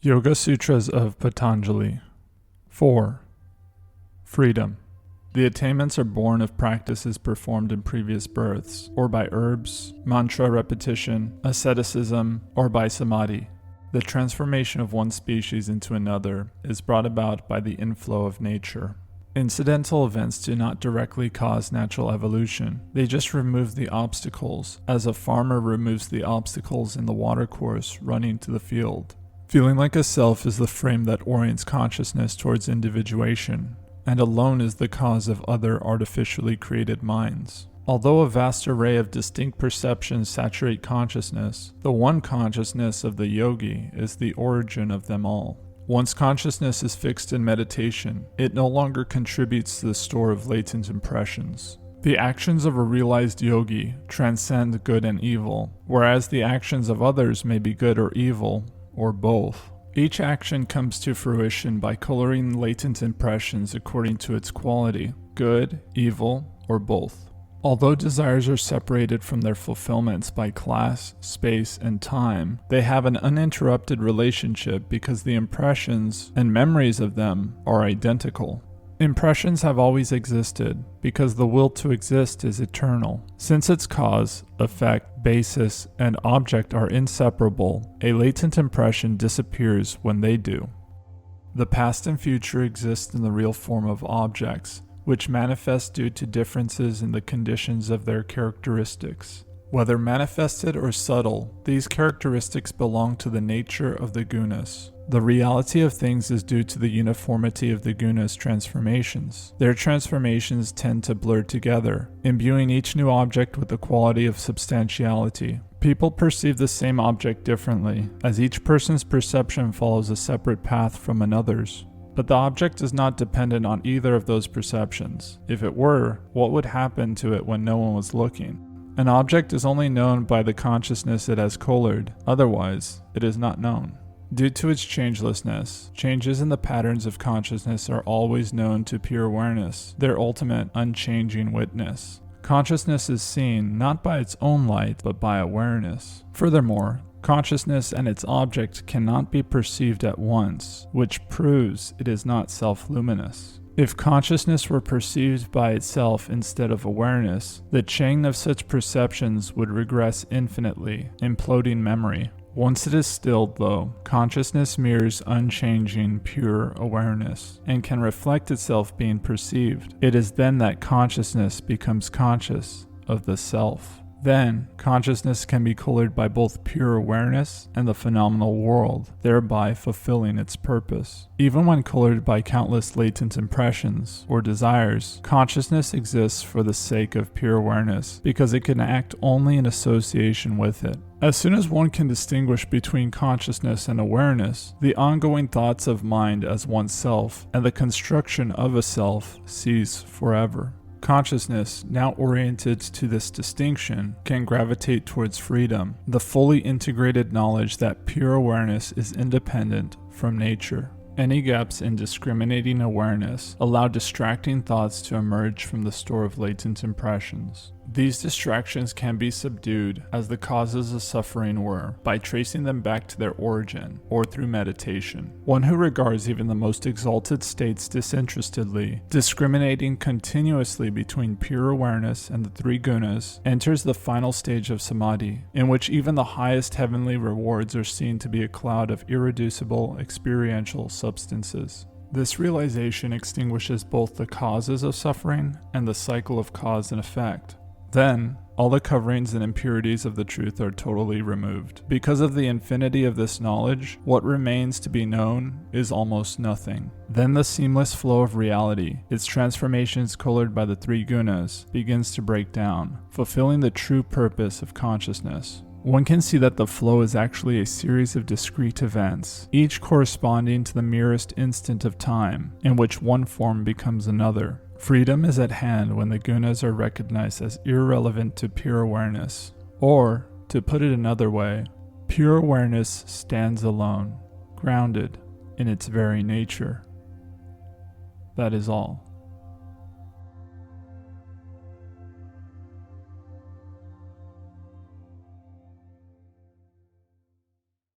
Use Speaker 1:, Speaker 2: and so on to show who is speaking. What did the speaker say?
Speaker 1: Yoga Sutras of Patanjali. 4. Freedom. The attainments are born of practices performed in previous births, or by herbs, mantra repetition, asceticism, or by samadhi. The transformation of one species into another is brought about by the inflow of nature. Incidental events do not directly cause natural evolution. They just remove the obstacles, as a farmer removes the obstacles in the watercourse running to the field. Feeling like a self is the frame that orients consciousness towards individuation, and alone is the cause of other artificially created minds. Although a vast array of distinct perceptions saturate consciousness, the one consciousness of the yogi is the origin of them all. Once consciousness is fixed in meditation, it no longer contributes to the store of latent impressions. The actions of a realized yogi transcend good and evil, whereas the actions of others may be good or evil, or both. Each action comes to fruition by coloring latent impressions according to its quality, good, evil, or both. Although desires are separated from their fulfillments by class, space, and time, they have an uninterrupted relationship because the impressions and memories of them are identical. Impressions have always existed because the will to exist is eternal. Since its cause, effect, basis, and object are inseparable, a latent impression disappears when they do. The past and future exist in the real form of objects, which manifest due to differences in the conditions of their characteristics. Whether manifested or subtle, these characteristics belong to the nature of the gunas. The reality of things is due to the uniformity of the gunas' transformations. Their transformations tend to blur together, imbuing each new object with the quality of substantiality. People perceive the same object differently, as each person's perception follows a separate path from another's. But the object is not dependent on either of those perceptions. If it were, what would happen to it when no one was looking? An object is only known by the consciousness it has colored, otherwise, it is not known. Due to its changelessness, changes in the patterns of consciousness are always known to pure awareness, their ultimate unchanging witness. Consciousness is seen not by its own light, but by awareness. Furthermore, consciousness and its object cannot be perceived at once, which proves it is not self-luminous. If consciousness were perceived by itself instead of awareness, the chain of such perceptions would regress infinitely, imploding memory. Once it is stilled, though, consciousness mirrors unchanging, pure awareness, and can reflect itself being perceived. It is then that consciousness becomes conscious of the self. Then, consciousness can be colored by both pure awareness and the phenomenal world, thereby fulfilling its purpose. Even when colored by countless latent impressions or desires, consciousness exists for the sake of pure awareness, because it can act only in association with it. As soon as one can distinguish between consciousness and awareness, the ongoing thoughts of mind as oneself and the construction of a self cease forever. Consciousness, now oriented to this distinction, can gravitate towards freedom, the fully integrated knowledge that pure awareness is independent from nature. Any gaps in discriminating awareness allow distracting thoughts to emerge from the store of latent impressions. These distractions can be subdued, as the causes of suffering were, by tracing them back to their origin, or through meditation. One who regards even the most exalted states disinterestedly, discriminating continuously between pure awareness and the three gunas, enters the final stage of samadhi, in which even the highest heavenly rewards are seen to be a cloud of irreducible experiential substances. This realization extinguishes both the causes of suffering and the cycle of cause and effect. Then, all the coverings and impurities of the truth are totally removed. Because of the infinity of this knowledge, what remains to be known is almost nothing. Then the seamless flow of reality, its transformations colored by the three gunas, begins to break down, fulfilling the true purpose of consciousness. One can see that the flow is actually a series of discrete events, each corresponding to the merest instant of time, in which one form becomes another. Freedom is at hand when the gunas are recognized as irrelevant to pure awareness. Or, to put it another way, pure awareness stands alone, grounded in its very nature. That is all.